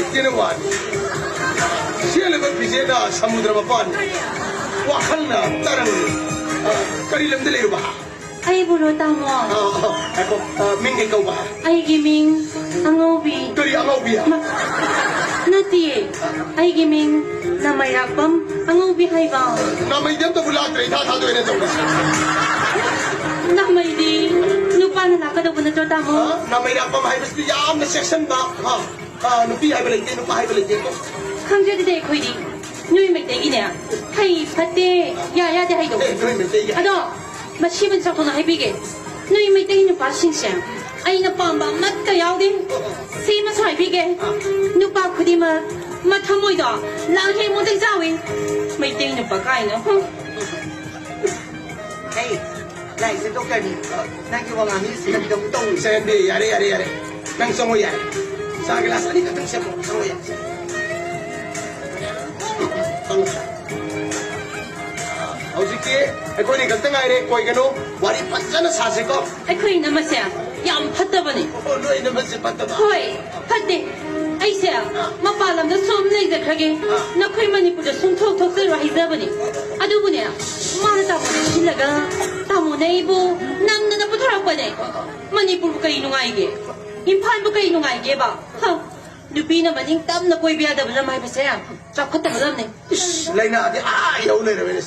Tiene wan, siya lebih bisa samudra bapan, wakalna tarang, kari lem dele bah. Ay buro tamo. Ako mingge kau bah. Ay giming angobi. Kari angau biya. Nati. Ay giming na may rakbam angobi hay ba. Namay diyan to bulat rin tha do ina jong. Na may di lupa na nakadaw na to tamo. Namay na pa may basta yam na section ba. Nupi hay balik nupa hay balik ko. 강제도 돼 거이디. 누이 맥대기네. 하이 파테 야야데 하이도. Nuy me te ya. 아도 마시분 작도나 해비게. 누이 맥대기는 바신생. 아이나 빰빰 맞다 야우디. 세마 사이비게. 누빠 그디마 마타모이다. 랑해 모델 자위. 맥대기는 바가이나. Hey, lại sẽ tốt cái gì? Nãy kêu bằng anh sẽ làm đồng tông. Saya de yare. Nang songo yare. Sa gelas ani katang siya mo songo yare. Howziki? Ako ni katang ay koi gano. Wari pasana sasiko. 아이코이 남았어요. 얌 팠다보니. Noy naman si pataba. 호이 팠대. 아이세야. 마빠람도 솜내이제 가게. 나 코이 마니পু저 손톡톡 쓰러 하이자보니. 아두부네야. 마나 따보니 신라가 따모네이부 남나나 부터라고네. 마니푸르가 이농아이게. 임판부가 이농아이게 봐. 하. 누비나 마닝 땀나 코이 비하다보나 마이바세야. 쫙 컸다 그러네. Lain na ati. Yaw na rin.